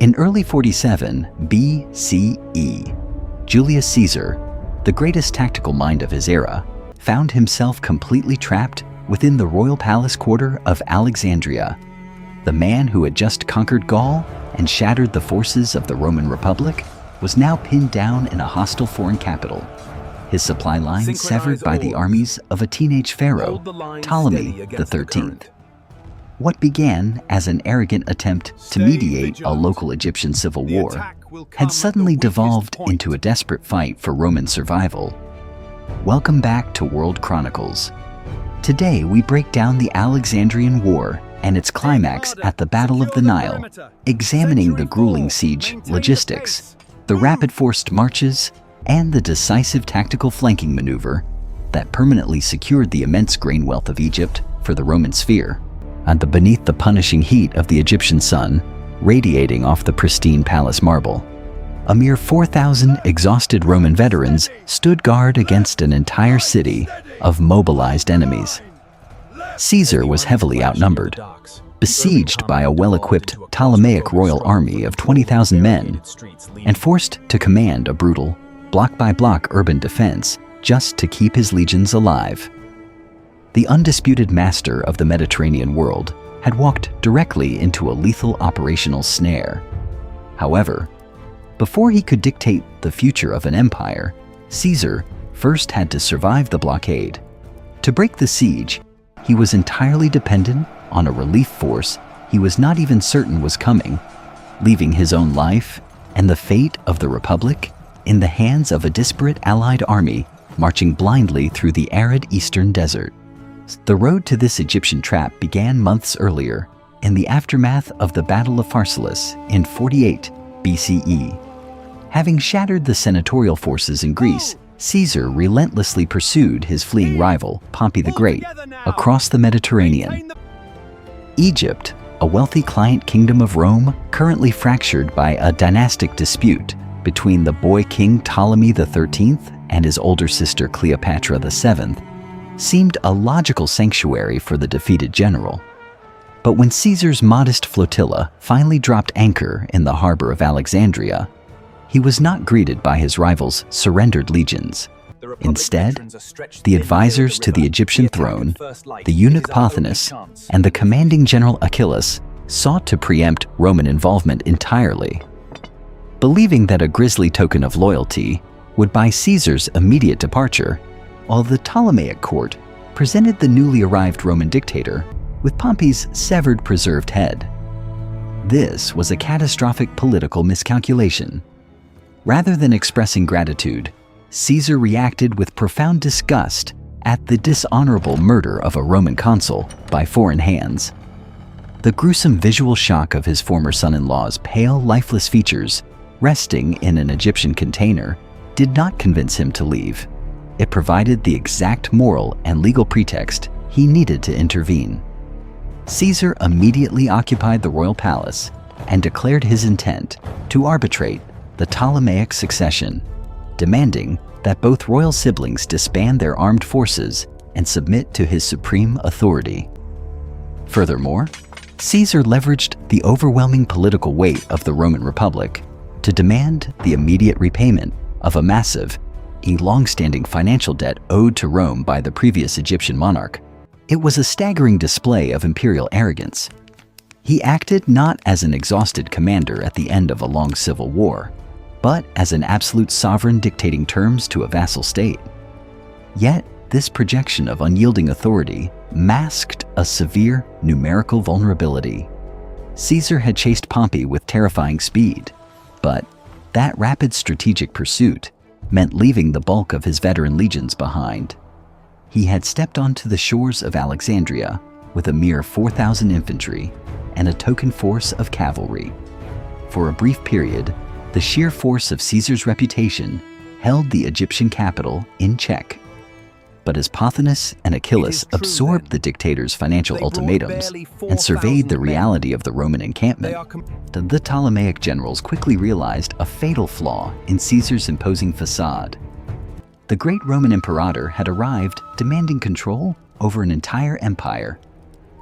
In early 47 BCE, Julius Caesar, the greatest tactical mind of his era, found himself completely trapped within the royal palace quarter of Alexandria. The man who had just conquered Gaul and shattered the forces of the Roman Republic was now pinned down in a hostile foreign capital, his supply lines severed by the armies of a teenage pharaoh, Ptolemy XIII. What began as an arrogant attempt to mediate a local Egyptian civil war had suddenly devolved into a desperate fight for Roman survival. Welcome back to World Chronicles. Today we break down the Alexandrian War and its climax at the Battle of the Nile, examining the grueling siege logistics, the rapid forced marches, and the decisive tactical flanking maneuver that permanently secured the immense grain wealth of Egypt for the Roman sphere. And beneath the punishing heat of the Egyptian sun, radiating off the pristine palace marble, a mere 4,000 exhausted Roman veterans stood guard against an entire city of mobilized enemies. Caesar was heavily outnumbered, besieged by a well-equipped Ptolemaic royal army of 20,000 men, and forced to command a brutal, block-by-block urban defense just to keep his legions alive. The undisputed master of the Mediterranean world had walked directly into a lethal operational snare. However, before he could dictate the future of an empire, Caesar first had to survive the blockade. To break the siege, he was entirely dependent on a relief force he was not even certain was coming, leaving his own life and the fate of the Republic in the hands of a disparate allied army marching blindly through the arid eastern desert. The road to this Egyptian trap began months earlier, in the aftermath of the Battle of Pharsalus in 48 BCE. Having shattered the senatorial forces in Greece, Caesar relentlessly pursued his fleeing rival, Pompey the Great, across the Mediterranean. Egypt, a wealthy client kingdom of Rome, currently fractured by a dynastic dispute between the boy king Ptolemy XIII and his older sister Cleopatra VII, seemed a logical sanctuary for the defeated general. But when Caesar's modest flotilla finally dropped anchor in the harbor of Alexandria, he was not greeted by his rival's surrendered legions. Instead, the advisors to the Egyptian throne, the eunuch Pothinus, and the commanding general Achilles sought to preempt Roman involvement entirely. Believing that a grisly token of loyalty would buy Caesar's immediate departure, while the Ptolemaic court presented the newly arrived Roman dictator with Pompey's severed preserved head. This was a catastrophic political miscalculation. Rather than expressing gratitude, Caesar reacted with profound disgust at the dishonorable murder of a Roman consul by foreign hands. The gruesome visual shock of his former son-in-law's pale, lifeless features resting in an Egyptian container did not convince him to leave. It provided the exact moral and legal pretext he needed to intervene. Caesar immediately occupied the royal palace and declared his intent to arbitrate the Ptolemaic succession, demanding that both royal siblings disband their armed forces and submit to his supreme authority. Furthermore, Caesar leveraged the overwhelming political weight of the Roman Republic to demand the immediate repayment of a massive, long-standing financial debt owed to Rome by the previous Egyptian monarch. It was a staggering display of imperial arrogance. He acted not as an exhausted commander at the end of a long civil war, but as an absolute sovereign dictating terms to a vassal state. Yet, this projection of unyielding authority masked a severe numerical vulnerability. Caesar had chased Pompey with terrifying speed, but that rapid strategic pursuit meant leaving the bulk of his veteran legions behind. He had stepped onto the shores of Alexandria with a mere 4,000 infantry and a token force of cavalry. For a brief period, the sheer force of Caesar's reputation held the Egyptian capital in check. But as Pothinus and Achilles absorbed the dictator's financial ultimatums and surveyed the reality of the Roman encampment, the Ptolemaic generals quickly realized a fatal flaw in Caesar's imposing facade. The great Roman imperator had arrived demanding control over an entire empire,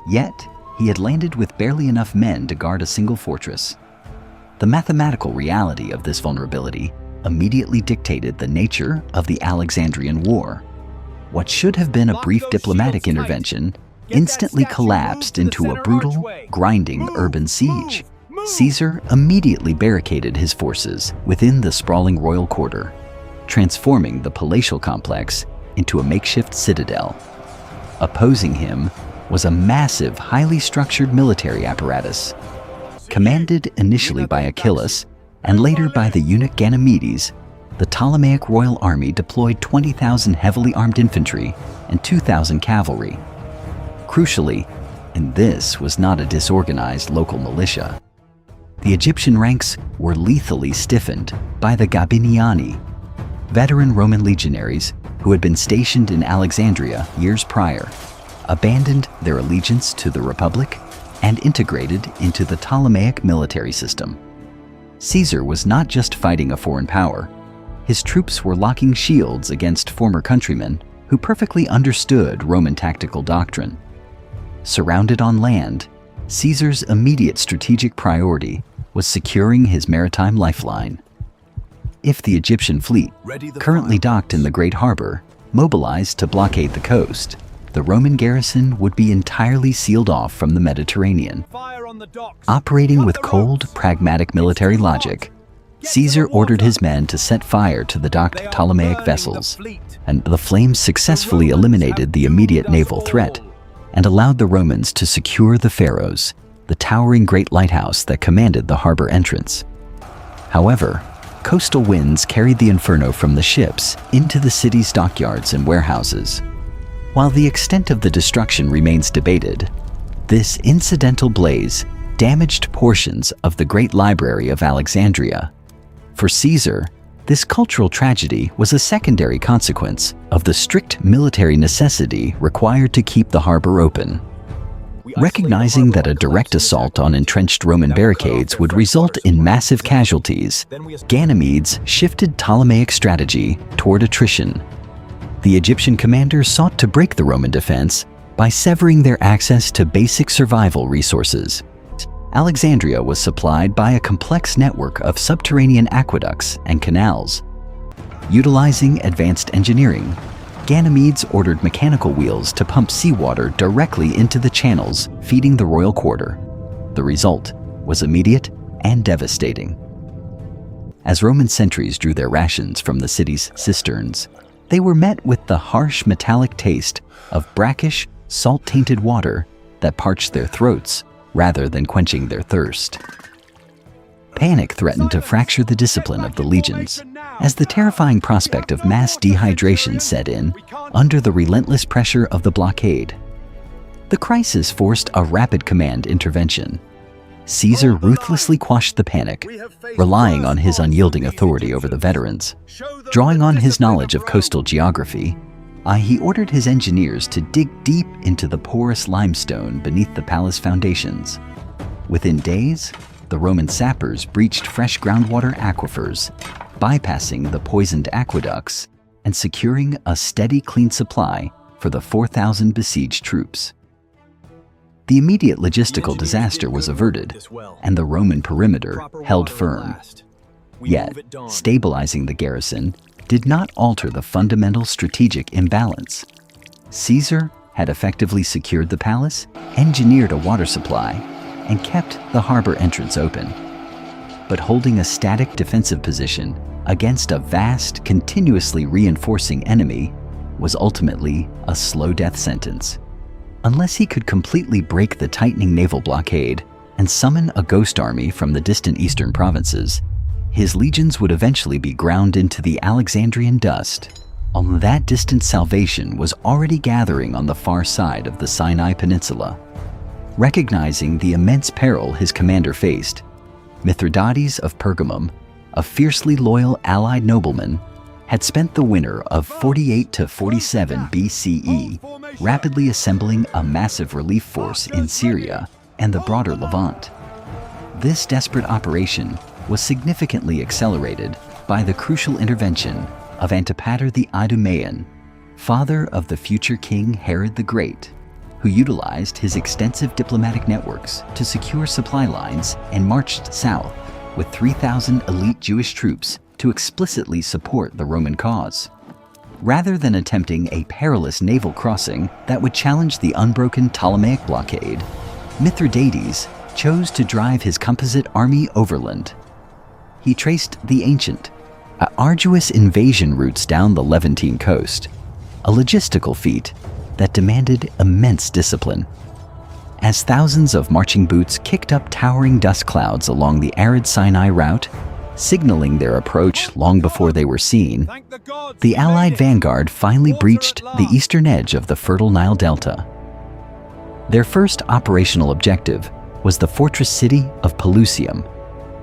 yet he had landed with barely enough men to guard a single fortress. The mathematical reality of this vulnerability immediately dictated the nature of the Alexandrian War. What should have been a brief diplomatic intervention instantly collapsed into a brutal, grinding urban siege. Caesar immediately barricaded his forces within the sprawling royal quarter, transforming the palatial complex into a makeshift citadel. Opposing him was a massive, highly structured military apparatus. Commanded initially by Achilles and later by the eunuch Ganymedes, the Ptolemaic royal army deployed 20,000 heavily armed infantry and 2,000 cavalry. Crucially, and this was not a disorganized local militia, the Egyptian ranks were lethally stiffened by the Gabiniani, veteran Roman legionaries who had been stationed in Alexandria years prior, abandoned their allegiance to the Republic, and integrated into the Ptolemaic military system. Caesar was not just fighting a foreign power. His troops were locking shields against former countrymen who perfectly understood Roman tactical doctrine. Surrounded on land, Caesar's immediate strategic priority was securing his maritime lifeline. If the Egyptian fleet, currently docked in the Great Harbor, mobilized to blockade the coast, the Roman garrison would be entirely sealed off from the Mediterranean. Operating with cold, pragmatic military logic, Caesar ordered his men to set fire to the docked Ptolemaic vessels, and the flames successfully eliminated the immediate naval threat and allowed the Romans to secure the Pharos, the towering great lighthouse that commanded the harbor entrance. However, coastal winds carried the inferno from the ships into the city's dockyards and warehouses. While the extent of the destruction remains debated, this incidental blaze damaged portions of the Great Library of Alexandria. For Caesar, this cultural tragedy was a secondary consequence of the strict military necessity required to keep the harbor open. Recognizing that a direct assault on entrenched Roman barricades would result in massive casualties, Ganymedes shifted Ptolemaic strategy toward attrition. The Egyptian commander sought to break the Roman defense by severing their access to basic survival resources. Alexandria was supplied by a complex network of subterranean aqueducts and canals. Utilizing advanced engineering, Ganymedes ordered mechanical wheels to pump seawater directly into the channels feeding the royal quarter. The result was immediate and devastating. As Roman sentries drew their rations from the city's cisterns, they were met with the harsh metallic taste of brackish, salt-tainted water that parched their throats rather than quenching their thirst. Panic threatened to fracture the discipline of the legions, as the terrifying prospect of mass dehydration set in under the relentless pressure of the blockade. The crisis forced a rapid command intervention. Caesar ruthlessly quashed the panic, relying on his unyielding authority over the veterans. Drawing on his knowledge of coastal geography, he ordered his engineers to dig deep into the porous limestone beneath the palace foundations. Within days, the Roman sappers breached fresh groundwater aquifers, bypassing the poisoned aqueducts and securing a steady, clean supply for the 4,000 besieged troops. The immediate logistical disaster was averted, and the Roman perimeter held firm. Yet, stabilizing the garrison did not alter the fundamental strategic imbalance. Caesar had effectively secured the palace, engineered a water supply, and kept the harbor entrance open. But holding a static defensive position against a vast, continuously reinforcing enemy was ultimately a slow death sentence. Unless he could completely break the tightening naval blockade and summon a ghost army from the distant eastern provinces, his legions would eventually be ground into the Alexandrian dust. On that distant salvation was already gathering on the far side of the Sinai Peninsula. Recognizing the immense peril his commander faced, Mithridates of Pergamum, a fiercely loyal allied nobleman, had spent the winter of 48 to 47 BCE rapidly assembling a massive relief force in Syria and the broader Levant. This desperate operation was significantly accelerated by the crucial intervention of Antipater the Idumean, father of the future king Herod the Great, who utilized his extensive diplomatic networks to secure supply lines and marched south, with 3,000 elite Jewish troops to explicitly support the Roman cause. Rather than attempting a perilous naval crossing that would challenge the unbroken Ptolemaic blockade, Mithridates chose to drive his composite army overland. He traced the ancient, arduous invasion routes down the Levantine coast, a logistical feat that demanded immense discipline. As thousands of marching boots kicked up towering dust clouds along the arid Sinai route, signaling their approach long before they were seen, the Allied vanguard finally breached the eastern edge of the fertile Nile Delta. Their first operational objective was the fortress city of Pelusium,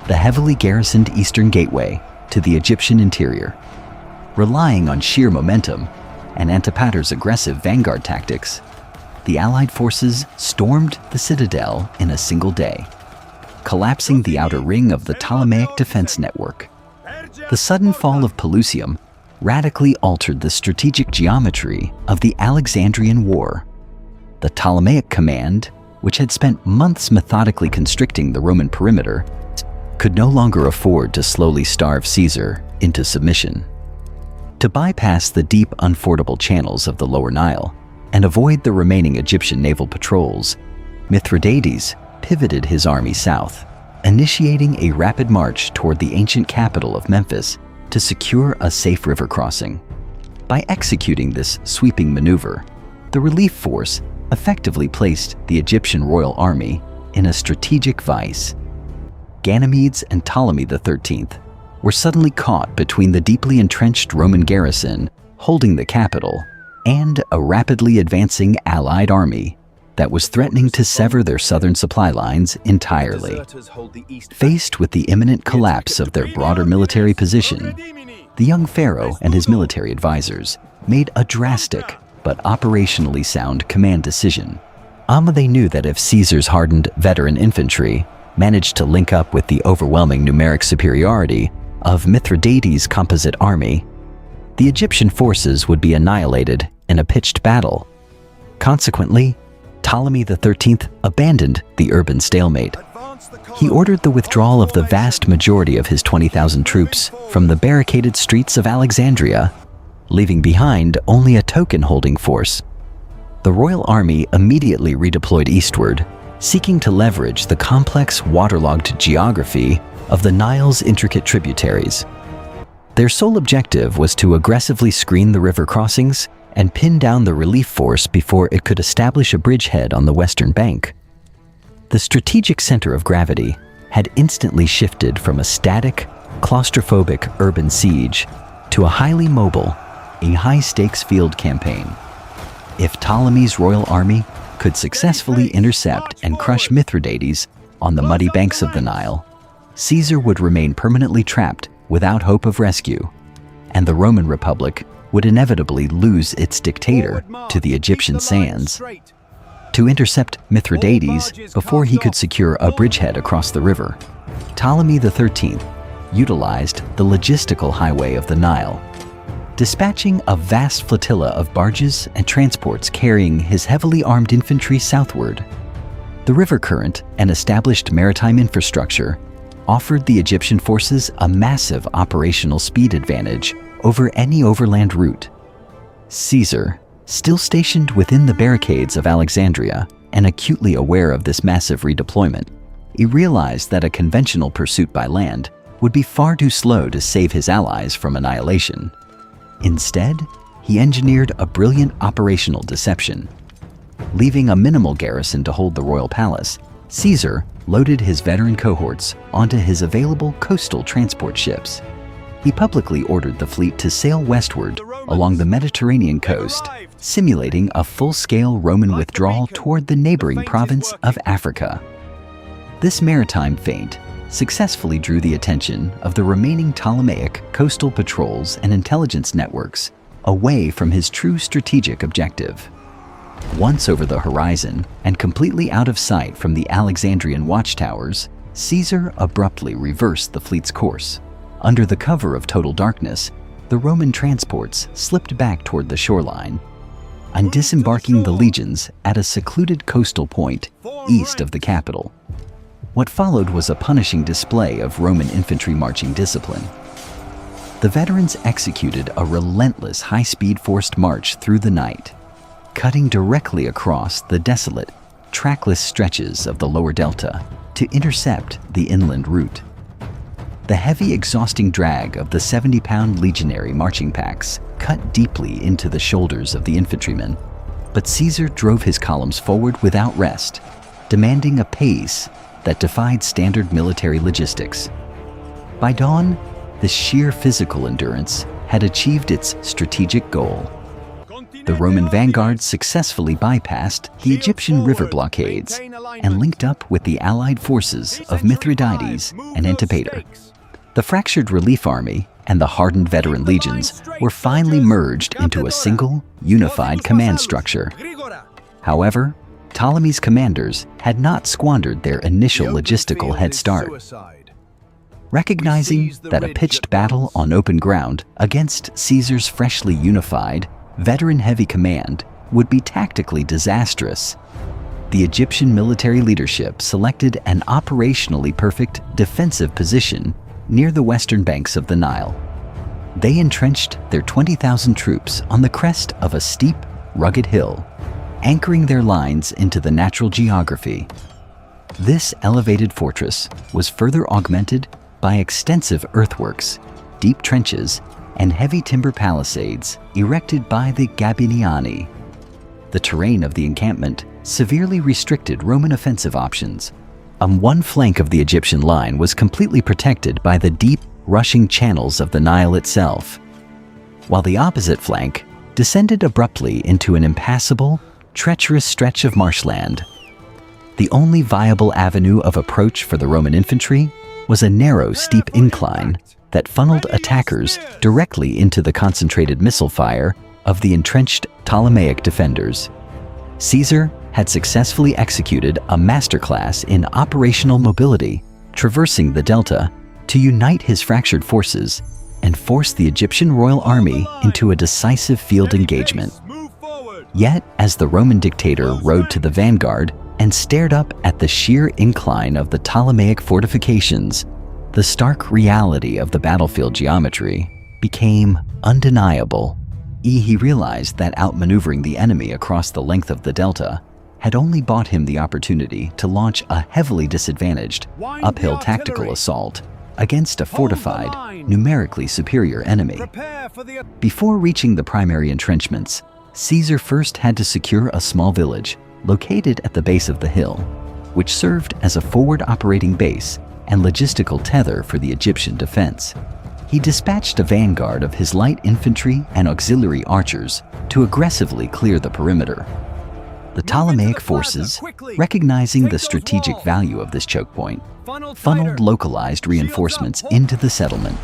the heavily garrisoned eastern gateway to the Egyptian interior. Relying on sheer momentum and Antipater's aggressive vanguard tactics, the Allied forces stormed the citadel in a single day, collapsing the outer ring of the Ptolemaic defense network. The sudden fall of Pelusium radically altered the strategic geometry of the Alexandrian War. The Ptolemaic command, which had spent months methodically constricting the Roman perimeter, could no longer afford to slowly starve Caesar into submission. To bypass the deep, unfordable channels of the lower Nile and avoid the remaining Egyptian naval patrols, Mithridates pivoted his army south, initiating a rapid march toward the ancient capital of Memphis to secure a safe river crossing. By executing this sweeping maneuver, the relief force effectively placed the Egyptian royal army in a strategic vice. Ganymedes and Ptolemy XIII were suddenly caught between the deeply entrenched Roman garrison holding the capital and a rapidly advancing Allied army that was threatening to sever their southern supply lines entirely. Faced with the imminent collapse of their broader military position, the young pharaoh and his military advisors made a drastic but operationally sound command decision. They knew that if Caesar's hardened veteran infantry managed to link up with the overwhelming numeric superiority of Mithridates' composite army, the Egyptian forces would be annihilated in a pitched battle. Consequently, Ptolemy XIII abandoned the urban stalemate. He ordered the withdrawal of the vast majority of his 20,000 troops from the barricaded streets of Alexandria, leaving behind only a token-holding force. The royal army immediately redeployed eastward, seeking to leverage the complex, waterlogged geography of the Nile's intricate tributaries. Their sole objective was to aggressively screen the river crossings and pin down the relief force before it could establish a bridgehead on the western bank. The strategic center of gravity had instantly shifted from a static, claustrophobic urban siege to a highly mobile, a high-stakes field campaign. If Ptolemy's royal army could successfully intercept and crush Mithridates on the muddy banks of the Nile, Caesar would remain permanently trapped without hope of rescue, and the Roman Republic would inevitably lose its dictator to the Egyptian sands. To intercept Mithridates before he could secure a bridgehead across the river, Ptolemy XIII utilized the logistical highway of the Nile, dispatching a vast flotilla of barges and transports carrying his heavily armed infantry southward. The river current and established maritime infrastructure offered the Egyptian forces a massive operational speed advantage over any overland route. Caesar, still stationed within the barricades of Alexandria and acutely aware of this massive redeployment, he realized that a conventional pursuit by land would be far too slow to save his allies from annihilation. Instead, he engineered a brilliant operational deception. Leaving a minimal garrison to hold the royal palace, Caesar loaded his veteran cohorts onto his available coastal transport ships. He publicly ordered the fleet to sail westward along the Mediterranean coast, simulating a full-scale Roman withdrawal toward the neighboring province of Africa. This maritime feint successfully drew the attention of the remaining Ptolemaic coastal patrols and intelligence networks away from his true strategic objective. Once over the horizon and completely out of sight from the Alexandrian watchtowers, Caesar abruptly reversed the fleet's course. Under the cover of total darkness, the Roman transports slipped back toward the shoreline and disembarking the legions at a secluded coastal point east of the capital. What followed was a punishing display of Roman infantry marching discipline. The veterans executed a relentless high-speed forced march through the night, cutting directly across the desolate, trackless stretches of the lower delta to intercept the inland route. The heavy, exhausting drag of the 70-pound legionary marching packs cut deeply into the shoulders of the infantrymen, but Caesar drove his columns forward without rest, demanding a pace that defied standard military logistics. By dawn, the sheer physical endurance had achieved its strategic goal. The Roman vanguard successfully bypassed the Egyptian river blockades and linked up with the allied forces of Mithridates and Antipater. The fractured relief army and the hardened veteran legions were finally merged into a single, unified command structure. However, Ptolemy's commanders had not squandered their initial logistical head start. Recognizing that a pitched battle on open ground against Caesar's freshly unified, veteran-heavy command would be tactically disastrous, the Egyptian military leadership selected an operationally perfect defensive position near the western banks of the Nile. They entrenched their 20,000 troops on the crest of a steep, rugged hill, anchoring their lines into the natural geography. This elevated fortress was further augmented by extensive earthworks, deep trenches, and heavy timber palisades erected by the Gabiniani. The terrain of the encampment severely restricted Roman offensive options. One flank of the Egyptian line was completely protected by the deep, rushing channels of the Nile itself, while the opposite flank descended abruptly into an impassable, treacherous stretch of marshland. The only viable avenue of approach for the Roman infantry was a narrow, steep incline that funneled attackers directly into the concentrated missile fire of the entrenched Ptolemaic defenders. Caesar had successfully executed a masterclass in operational mobility, traversing the delta to unite his fractured forces and force the Egyptian royal army into a decisive field engagement. Yet, as the Roman dictator rode to the vanguard and stared up at the sheer incline of the Ptolemaic fortifications, the stark reality of the battlefield geometry became undeniable. He realized that outmaneuvering the enemy across the length of the delta had only bought him the opportunity to launch a heavily disadvantaged, uphill tactical assault against a fortified, numerically superior enemy. Before reaching the primary entrenchments, Caesar first had to secure a small village located at the base of the hill, which served as a forward operating base and logistical tether for the Egyptian defense. He dispatched a vanguard of his light infantry and auxiliary archers to aggressively clear the perimeter. The Ptolemaic forces, recognizing the strategic value of this choke point, funneled localized reinforcements into the settlement,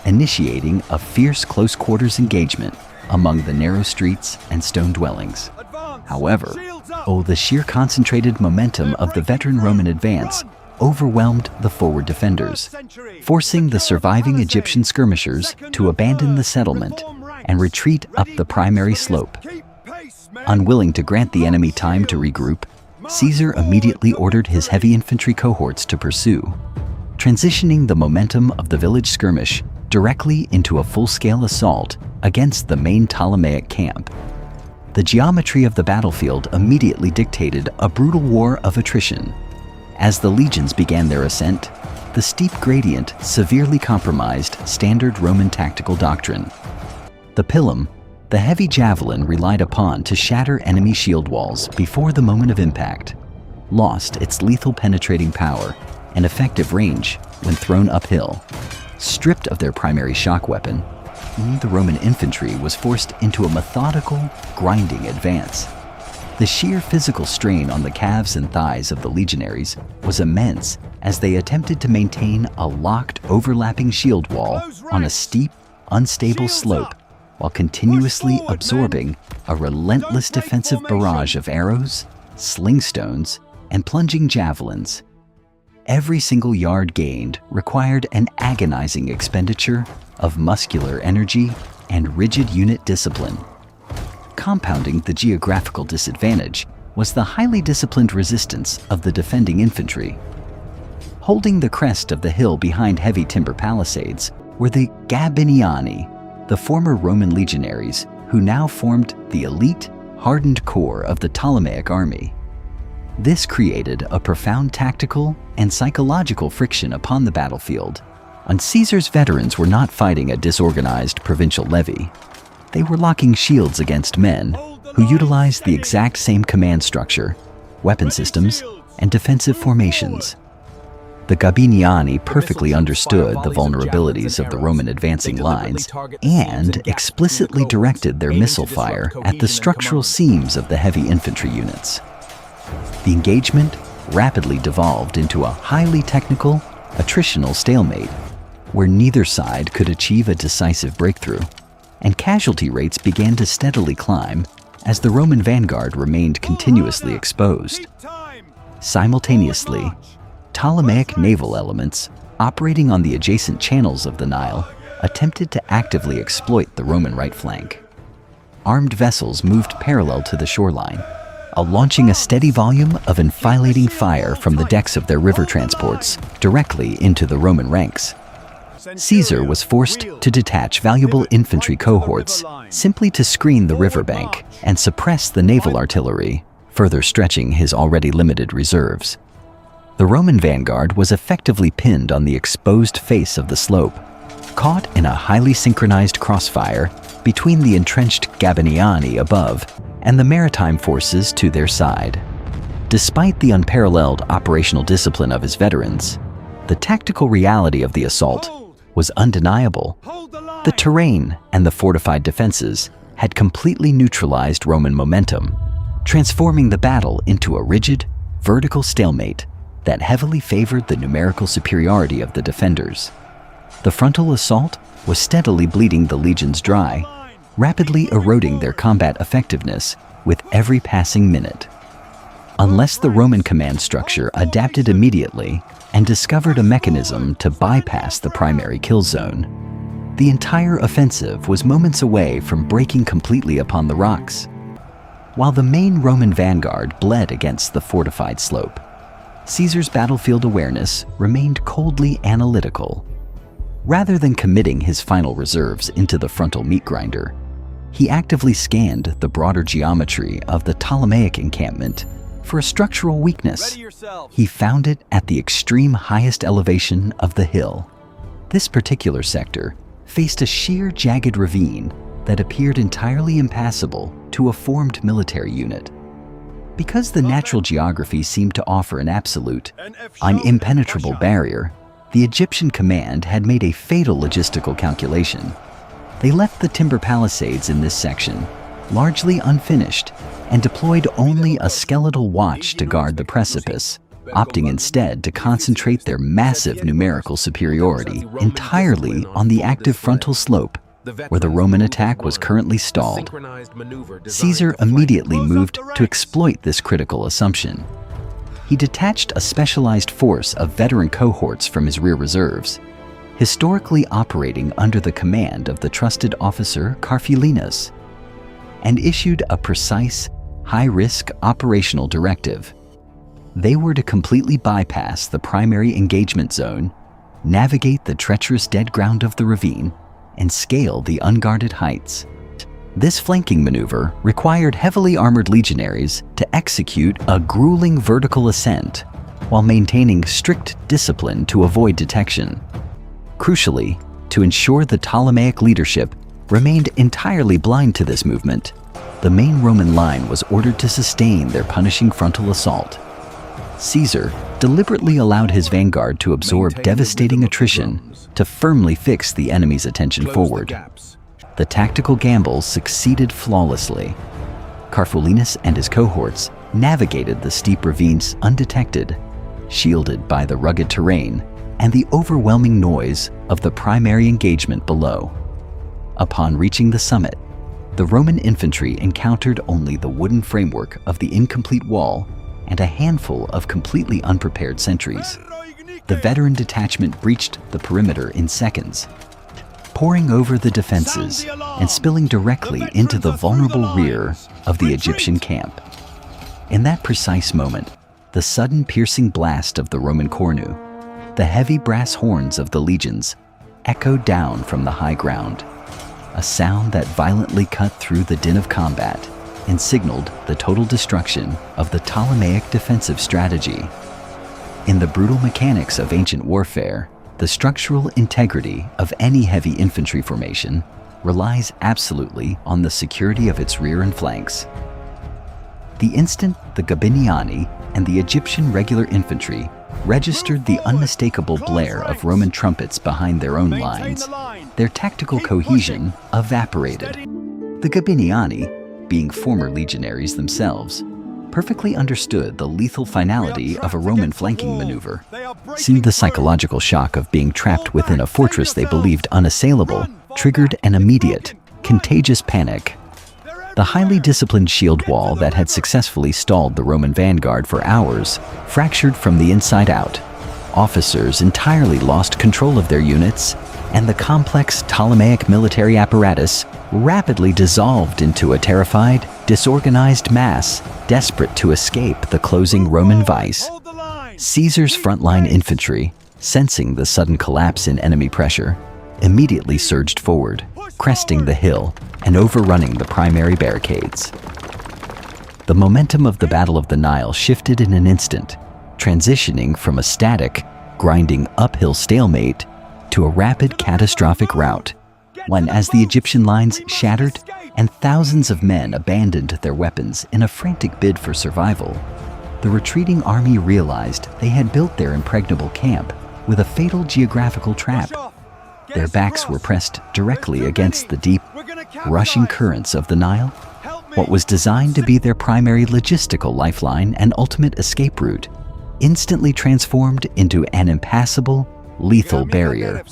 initiating a fierce close-quarters engagement among the narrow streets and stone dwellings. However, the sheer concentrated momentum of the veteran Roman advance overwhelmed the forward defenders, forcing the surviving Egyptian skirmishers to abandon the settlement and retreat up the primary slope. Unwilling to grant the enemy time to regroup, Caesar immediately ordered his heavy infantry cohorts to pursue, transitioning the momentum of the village skirmish directly into a full-scale assault against the main Ptolemaic camp. The geometry of the battlefield immediately dictated a brutal war of attrition. As the legions began their ascent, the steep gradient severely compromised standard Roman tactical doctrine. The pilum, the heavy javelin relied upon to shatter enemy shield walls before the moment of impact, lost its lethal penetrating power and effective range when thrown uphill. Stripped of their primary shock weapon, the Roman infantry was forced into a methodical, grinding advance. The sheer physical strain on the calves and thighs of the legionaries was immense as they attempted to maintain a locked, overlapping shield wall on a steep, unstable slope while continuously absorbing a relentless defensive barrage of arrows, sling stones, and plunging javelins. Every single yard gained required an agonizing expenditure of muscular energy and rigid unit discipline. Compounding the geographical disadvantage was the highly disciplined resistance of the defending infantry. Holding the crest of the hill behind heavy timber palisades were the Gabiniani, the former Roman legionaries who now formed the elite, hardened core of the Ptolemaic army. This created a profound tactical and psychological friction upon the battlefield, and Caesar's veterans were not fighting a disorganized provincial levy. They were locking shields against men who utilized the exact same command structure, weapon systems, and defensive formations. The Gabiniani perfectly understood the vulnerabilities of the Roman advancing lines and explicitly directed their missile fire at the structural seams of the heavy infantry units. The engagement rapidly devolved into a highly technical, attritional stalemate, where neither side could achieve a decisive breakthrough, and casualty rates began to steadily climb as the Roman vanguard remained continuously exposed. Simultaneously, Ptolemaic naval elements operating on the adjacent channels of the Nile attempted to actively exploit the Roman right flank. Armed vessels moved parallel to the shoreline, launching a steady volume of enfilading fire from the decks of their river transports directly into the Roman ranks. Caesar was forced to detach valuable infantry cohorts simply to screen the riverbank and suppress the naval artillery, further stretching his already limited reserves. The Roman vanguard was effectively pinned on the exposed face of the slope, caught in a highly synchronized crossfire between the entrenched Gabiniani above and the maritime forces to their side. Despite the unparalleled operational discipline of his veterans, the tactical reality of the assault was undeniable. The terrain and the fortified defenses had completely neutralized Roman momentum, transforming the battle into a rigid, vertical stalemate that heavily favored the numerical superiority of the defenders. The frontal assault was steadily bleeding the legions dry, rapidly eroding their combat effectiveness with every passing minute. Unless the Roman command structure adapted immediately and discovered a mechanism to bypass the primary kill zone, the entire offensive was moments away from breaking completely upon the rocks. While the main Roman vanguard bled against the fortified slope, Caesar's battlefield awareness remained coldly analytical. Rather than committing his final reserves into the frontal meat grinder, he actively scanned the broader geometry of the Ptolemaic encampment for a structural weakness. He found it at the extreme highest elevation of the hill. This particular sector faced a sheer, jagged ravine that appeared entirely impassable to a formed military unit. Because the natural geography seemed to offer an absolute, impenetrable barrier, the Egyptian command had made a fatal logistical calculation. They left the timber palisades in this section largely unfinished and deployed only a skeletal watch to guard the precipice, opting instead to concentrate their massive numerical superiority entirely on the active frontal slope where the Roman attack was currently stalled. Caesar immediately moved to exploit this critical assumption. He detached a specialized force of veteran cohorts from his rear reserves, historically operating under the command of the trusted officer Carfulinus, and issued a precise, high-risk operational directive. They were to completely bypass the primary engagement zone, navigate the treacherous dead ground of the ravine, and scale the unguarded heights. This flanking maneuver required heavily armored legionaries to execute a grueling vertical ascent while maintaining strict discipline to avoid detection. Crucially, to ensure the Ptolemaic leadership remained entirely blind to this movement, the main Roman line was ordered to sustain their punishing frontal assault. Caesar deliberately allowed his vanguard to absorb devastating attrition to firmly fix the enemy's attention forward. The tactical gamble succeeded flawlessly. Carfulinus and his cohorts navigated the steep ravines undetected, shielded by the rugged terrain and the overwhelming noise of the primary engagement below. Upon reaching the summit, the Roman infantry encountered only the wooden framework of the incomplete wall and a handful of completely unprepared sentries. The veteran detachment breached the perimeter in seconds, pouring over the defenses and spilling directly into the vulnerable rear of the Egyptian camp. In that precise moment, the sudden piercing blast of the Roman cornu The heavy brass horns of the legions echoed down from the high ground, a sound that violently cut through the din of combat and signaled the total destruction of the Ptolemaic defensive strategy. In the brutal mechanics of ancient warfare, the structural integrity of any heavy infantry formation relies absolutely on the security of its rear and flanks. The instant the Gabiniani and the Egyptian regular infantry registered the unmistakable blare of Roman trumpets behind their own lines, their tactical cohesion evaporated. The Gabiniani, being former legionaries themselves, perfectly understood the lethal finality of a Roman flanking maneuver. Seeing the psychological shock of being trapped within a fortress they believed unassailable triggered an immediate, contagious panic. The highly disciplined shield wall that had successfully stalled the Roman vanguard for hours fractured from the inside out. Officers entirely lost control of their units, and the complex Ptolemaic military apparatus rapidly dissolved into a terrified, disorganized mass desperate to escape the closing Roman vice. Caesar's frontline infantry, sensing the sudden collapse in enemy pressure, immediately surged forward, cresting the hill and overrunning the primary barricades. The momentum of the Battle of the Nile shifted in an instant, transitioning from a static, grinding uphill stalemate to a rapid catastrophic rout, when as the Egyptian lines shattered and thousands of men abandoned their weapons in a frantic bid for survival, the retreating army realized they had built their impregnable camp with a fatal geographical trap. Their backs were pressed directly against the deep, rushing currents of the Nile, what was designed to be their primary logistical lifeline and ultimate escape route, instantly transformed into an impassable, lethal barrier.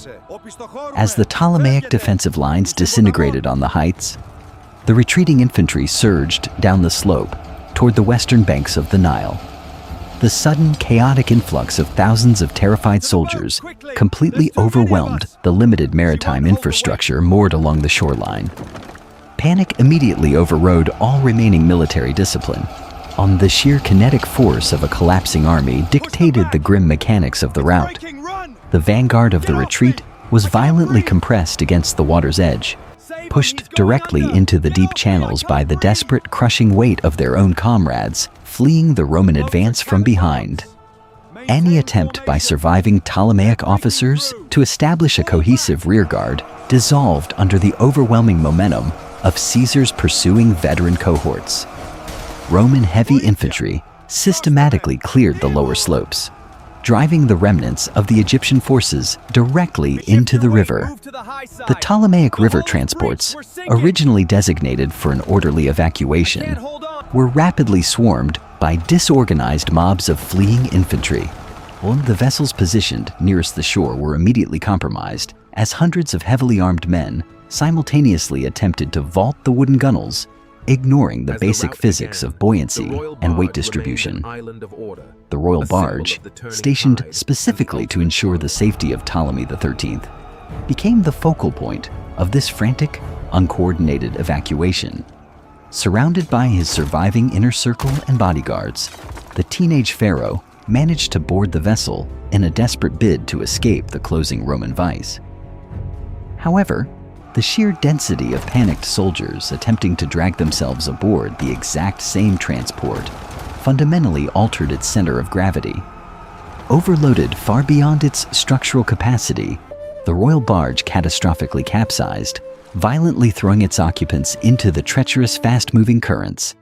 As the Ptolemaic defensive lines disintegrated on the heights, the retreating infantry surged down the slope toward the western banks of the Nile. The sudden, chaotic influx of thousands of terrified soldiers completely overwhelmed the limited maritime infrastructure moored along the shoreline. Panic immediately overrode all remaining military discipline. The sheer kinetic force of a collapsing army dictated the grim mechanics of the rout. The vanguard of the retreat was violently compressed against the water's edge, pushed directly into the deep channels by the desperate, crushing weight of their own comrades fleeing the Roman advance from behind. Any attempt by surviving Ptolemaic officers to establish a cohesive rearguard dissolved under the overwhelming momentum of Caesar's pursuing veteran cohorts. Roman heavy infantry systematically cleared the lower slopes, driving the remnants of the Egyptian forces directly into the river. The Ptolemaic river transports, originally designated for an orderly evacuation, were rapidly swarmed by disorganized mobs of fleeing infantry. The vessels positioned nearest the shore were immediately compromised as hundreds of heavily armed men simultaneously attempted to vault the wooden gunwales, ignoring the basic physics of buoyancy and weight distribution. The royal barge, stationed specifically to ensure the safety of Ptolemy XIII, became the focal point of this frantic, uncoordinated evacuation. Surrounded by his surviving inner circle and bodyguards, the teenage pharaoh managed to board the vessel in a desperate bid to escape the closing Roman vice. However, the sheer density of panicked soldiers attempting to drag themselves aboard the exact same transport fundamentally altered its center of gravity. Overloaded far beyond its structural capacity, the royal barge catastrophically capsized, violently throwing its occupants into the treacherous, fast-moving currents.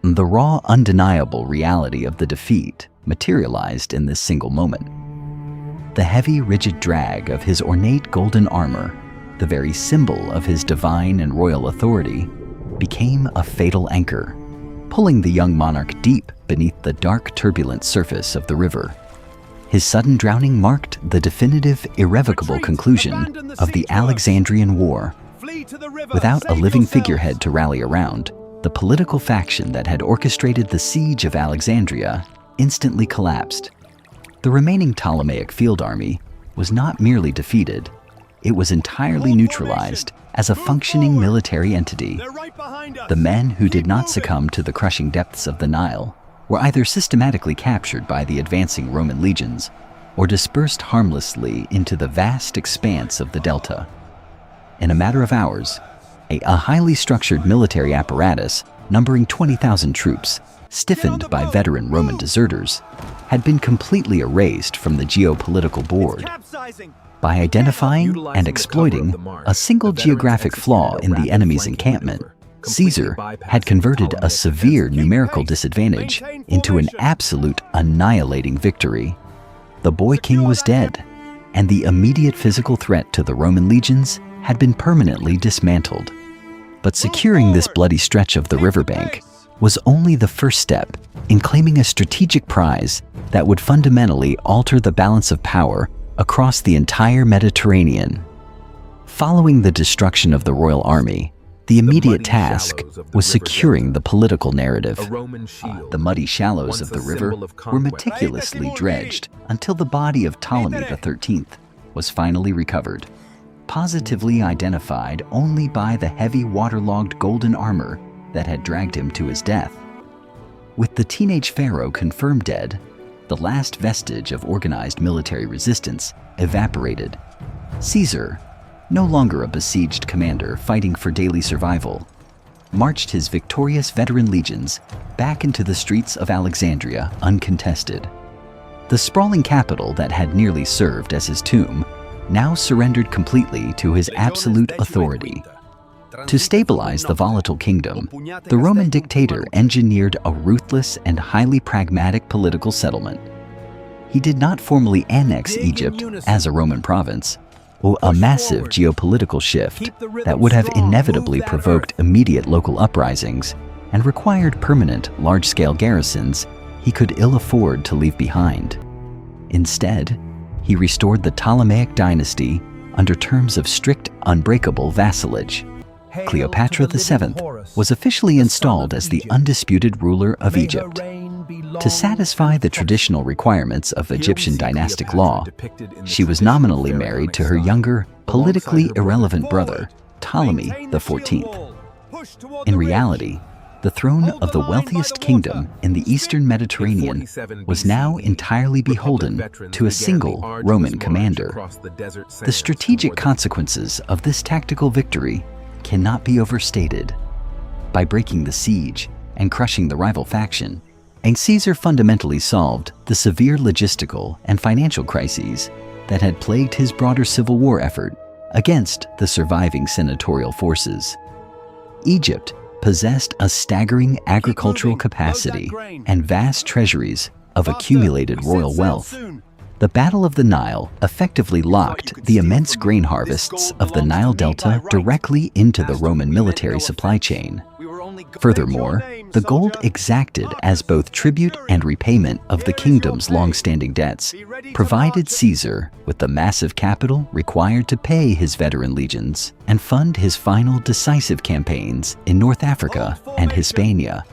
The raw, undeniable reality of the defeat materialized in this single moment. The heavy, rigid drag of his ornate golden armor, the very symbol of his divine and royal authority, became a fatal anchor, pulling the young monarch deep beneath the dark, turbulent surface of the river. His sudden drowning marked the definitive, irrevocable conclusion of the Alexandrian War. Without a living figurehead to rally around, the political faction that had orchestrated the siege of Alexandria instantly collapsed. The remaining Ptolemaic field army was not merely defeated, it was entirely neutralized as a functioning military entity. The men who did not succumb to the crushing depths of the Nile were either systematically captured by the advancing Roman legions or dispersed harmlessly into the vast expanse of the delta. In a matter of hours, a highly structured military apparatus numbering 20,000 troops, stiffened by veteran Roman deserters, had been completely erased from the geopolitical board. By identifying and exploiting a single geographic flaw in the enemy's encampment, Caesar had converted a severe numerical disadvantage into an absolute annihilating victory. The boy king was dead, and the immediate physical threat to the Roman legions had been permanently dismantled. But securing this bloody stretch of the riverbank was only the first step in claiming a strategic prize that would fundamentally alter the balance of power across the entire Mediterranean. Following the destruction of the royal army, the immediate task was securing the political narrative. The muddy shallows of the river were meticulously dredged until the body of Ptolemy XIII was finally recovered, positively identified only by the heavy waterlogged golden armor that had dragged him to his death. With the teenage pharaoh confirmed dead, the last vestige of organized military resistance evaporated. Caesar, no longer a besieged commander fighting for daily survival, marched his victorious veteran legions back into the streets of Alexandria uncontested. The sprawling capital that had nearly served as his tomb now surrendered completely to his absolute authority. To stabilize the volatile kingdom, the Roman dictator engineered a ruthless and highly pragmatic political settlement. He did not formally annex Egypt as a Roman province, or a massive geopolitical shift that would have inevitably provoked immediate local uprisings and required permanent, large-scale garrisons he could ill afford to leave behind. Instead, he restored the Ptolemaic dynasty under terms of strict, unbreakable vassalage. Cleopatra VII was officially installed as the undisputed ruler of Egypt. To satisfy the traditional requirements of Egyptian dynastic law, she was nominally married to her younger, politically irrelevant brother, Ptolemy XIV. In reality, the throne of the wealthiest kingdom in the eastern Mediterranean was now entirely beholden to a single Roman commander. The strategic consequences of this tactical victory cannot be overstated. By breaking the siege and crushing the rival faction, Caesar fundamentally solved the severe logistical and financial crises that had plagued his broader civil war effort against the surviving senatorial forces. Egypt possessed a staggering agricultural capacity and vast treasuries of accumulated royal wealth. The Battle of the Nile effectively locked the immense grain harvests of the Nile Delta directly into the Roman military supply chain. Furthermore, the gold exacted as both tribute and repayment of the kingdom's long-standing debts provided Caesar with the massive capital required to pay his veteran legions and fund his final decisive campaigns in North Africa and Hispania.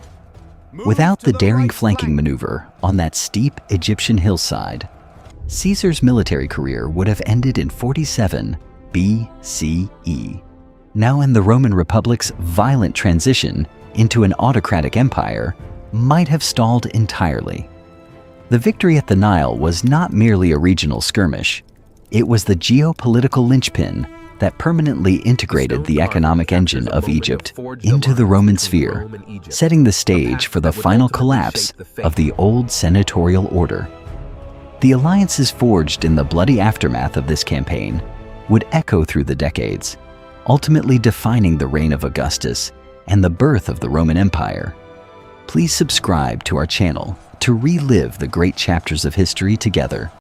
Without the daring flanking maneuver on that steep Egyptian hillside, Caesar's military career would have ended in 47 BCE. Now in the Roman Republic's violent transition into an autocratic empire might have stalled entirely. The victory at the Nile was not merely a regional skirmish. It was the geopolitical linchpin that permanently integrated the economic engine of Egypt into the Roman sphere, setting the stage for the final collapse of the old senatorial order. The alliances forged in the bloody aftermath of this campaign would echo through the decades, ultimately defining the reign of Augustus and the birth of the Roman Empire. Please subscribe to our channel to relive the great chapters of history together.